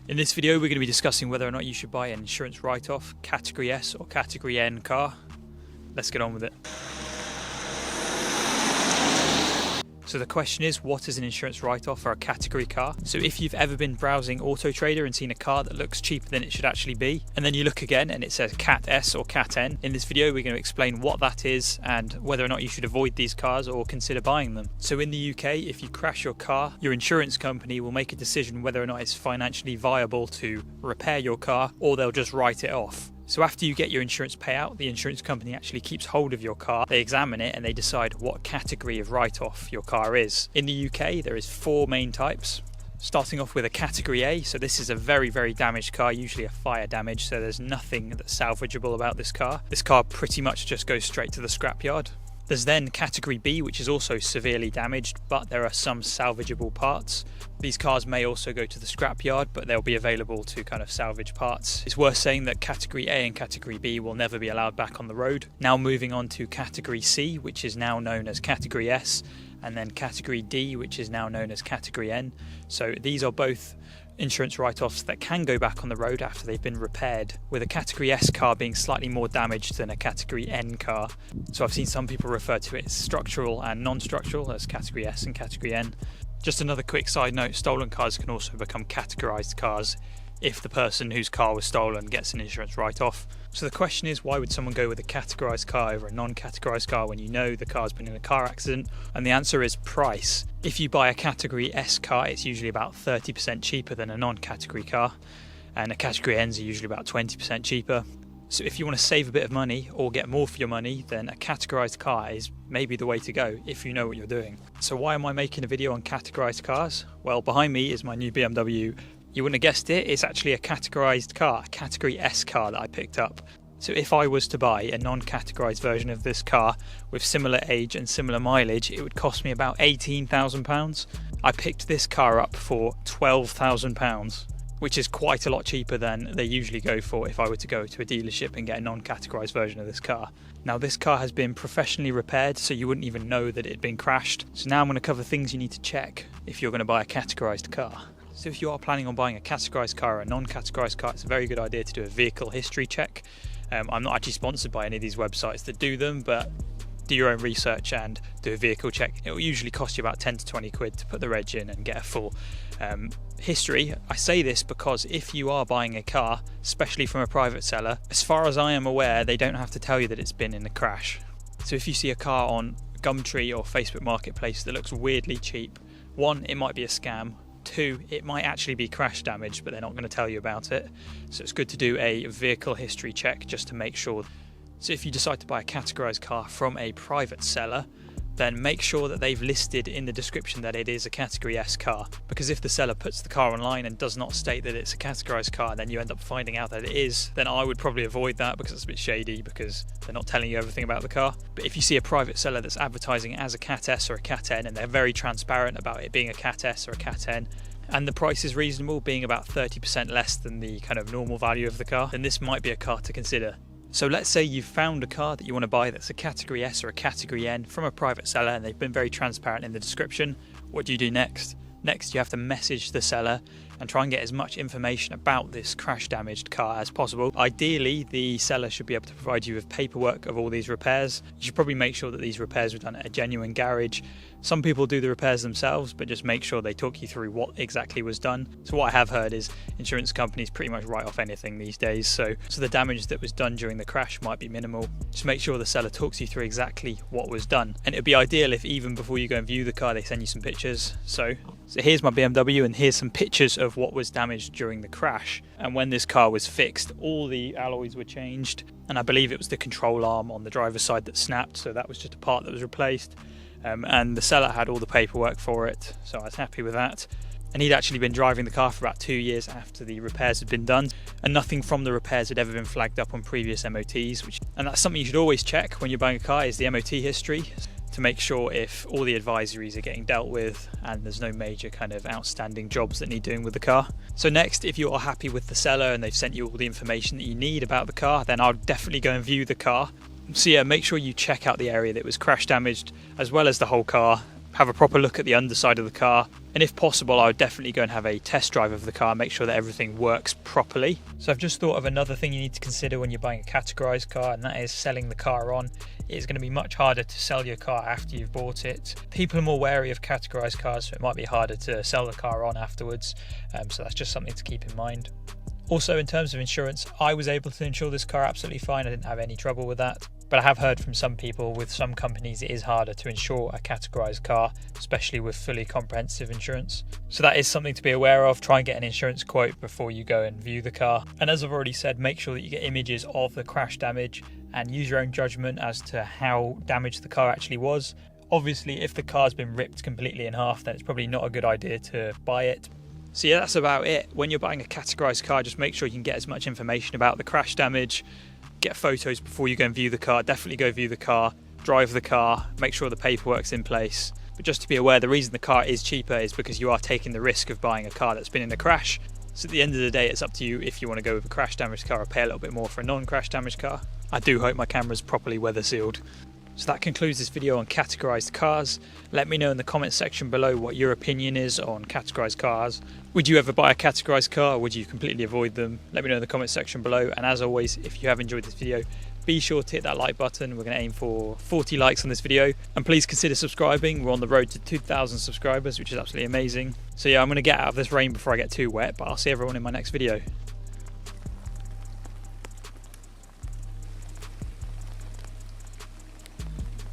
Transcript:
In this video we're going to be discussing whether or not you should buy an insurance write-off, Category S or Category N car. Let's get on with it. So the question is, what is an insurance write-off for a category car? So if you've ever been browsing Auto Trader and seen a car that looks cheaper than it should actually be, and then you look again and it says Cat S or Cat N, in this video we're going to explain what that is and whether or not you should avoid these cars or consider buying them. So in the UK, if you crash your car, your insurance company will make a decision whether or not it's financially viable to repair your car, or they'll just write it off. So after you get your insurance payout, the insurance company actually keeps hold of your car, they examine it and they decide what category of write-off your car is. In the UK there is 4 main types, starting off with a Category A. So this is a very damaged car, usually a fire damage, so there's nothing that's salvageable about this car. This car pretty much just goes straight to the scrapyard. There's then Category B, which is also severely damaged, but there are some salvageable parts. These cars may also go to the scrapyard, but they'll be available to kind of salvage parts. It's worth saying that Category A and Category B will never be allowed back on the road. Now moving on to Category C, which is now known as Category S, and then Category D, which is now known as Category N. So these are both insurance write-offs that can go back on the road after they've been repaired, with a Category S car being slightly more damaged than a Category N car. So I've seen some people refer to it as structural and non-structural, as Category S and Category N. Just another quick side note, stolen cars can also become categorised cars if the person whose car was stolen gets an insurance write-off. So the question is, why would someone go with a categorised car over a non-categorised car when you know the car's been in a car accident? And the answer is price. If you buy a Category S car, it's usually about 30% cheaper than a non-category car, and a Category N's are usually about 20% cheaper. So if you want to save a bit of money or get more for your money, then a categorised car is maybe the way to go if you know what you're doing. So why am I making a video on categorised cars? Well, behind me is my new BMW. You wouldn't have guessed it, it's actually a categorised car, a Category S car that I picked up. So if I was to buy a non-categorised version of this car with similar age and similar mileage, it would cost me about £18,000. I picked this car up for £12,000, which is quite a lot cheaper than they usually go for if I were to go to a dealership and get a non-categorised version of this car. Now this car has been professionally repaired, so you wouldn't even know that it had been crashed. So now I'm going to cover things you need to check if you're going to buy a categorised car. So if you are planning on buying a categorised car or a non-categorised car, it's a very good idea to do a vehicle history check. I'm not actually sponsored by any of these websites that do them, but do your own research and do a vehicle check. It will usually cost you about 10 to 20 quid to put the reg in and get a full history. I say this because if you are buying a car, especially from a private seller, as far as I am aware, they don't have to tell you that it's been in a crash. So if you see a car on Gumtree or Facebook Marketplace that looks weirdly cheap, 1, it might be a scam. 2, it might actually be crash damage, but they're not going to tell you about it. So it's good to do a vehicle history check just to make sure. So if you decide to buy a categorised car from a private seller, then make sure that they've listed in the description that it is a Category S car, because if the seller puts the car online and does not state that it's a categorised car and then you end up finding out that it is, then I would probably avoid that because it's a bit shady, because they're not telling you everything about the car. But if you see a private seller that's advertising it as a Cat S or a Cat N and they're very transparent about it being a Cat S or a Cat N, and the price is reasonable, being about 30% less than the kind of normal value of the car, then this might be a car to consider. So let's say you've found a car that you want to buy that's a Category S or a Category N from a private seller and they've been very transparent in the description. What do you do next? Next, you have to message the seller and try and get as much information about this crash damaged car as possible. Ideally, the seller should be able to provide you with paperwork of all these repairs. You should probably make sure that these repairs were done at a genuine garage. Some people do the repairs themselves, but just make sure they talk you through what exactly was done. So what I have heard is insurance companies pretty much write off anything these days, so the damage that was done during the crash might be minimal. Just make sure the seller talks you through exactly what was done. And it would be ideal if even before you go and view the car, they send you some pictures. So here's my BMW and here's some pictures of what was damaged during the crash. And when this car was fixed, all the alloys were changed, and I believe it was the control arm on the driver's side that snapped, so that was just a part that was replaced. And the seller had all the paperwork for it, so I was happy with that. And he'd actually been driving the car for about 2 years after the repairs had been done, and nothing from the repairs had ever been flagged up on previous MOTs, and that's something you should always check when you're buying a car, is the MOT history, to make sure if all the advisories are getting dealt with and there's no major kind of outstanding jobs that need doing with the car. So next, if you are happy with the seller and they've sent you all the information that you need about the car, then I'll definitely go and view the car. So yeah, make sure you check out the area that was crash damaged as well as the whole car. Have a proper look at the underside of the car. And if possible, I would definitely go and have a test drive of the car, make sure that everything works properly. So I've just thought of another thing you need to consider when you're buying a categorised car, and that is selling the car on. It is going to be much harder to sell your car after you've bought it. People are more wary of categorised cars, so it might be harder to sell the car on afterwards. So that's just something to keep in mind. Also, in terms of insurance, I was able to insure this car absolutely fine. I didn't have any trouble with that. But I have heard from some people, with some companies, it is harder to insure a categorised car, especially with fully comprehensive insurance. So that is something to be aware of. Try and get an insurance quote before you go and view the car. And as I've already said, make sure that you get images of the crash damage and use your own judgment as to how damaged the car actually was. Obviously, if the car's been ripped completely in half, then it's probably not a good idea to buy it. So yeah, that's about it. When you're buying a categorised car, just make sure you can get as much information about the crash damage, get photos before you go and view the car. Definitely go view the car, drive the car, make sure the paperwork's in place. But just to be aware, the reason the car is cheaper is because you are taking the risk of buying a car that's been in a crash. So at the end of the day, it's up to you if you want to go with a crash damaged car or pay a little bit more for a non-crash damaged car. I do hope my camera's properly weather sealed. So that concludes this video on categorised cars. Let me know in the comments section below what your opinion is on categorised cars. Would you ever buy a categorised car, or would you completely avoid them? Let me know in the comments section below. And as always, if you have enjoyed this video, be sure to hit that like button. We're going to aim for 40 likes on this video. And please consider subscribing. We're on the road to 2,000 subscribers, which is absolutely amazing. So yeah, I'm going to get out of this rain before I get too wet, but I'll see everyone in my next video.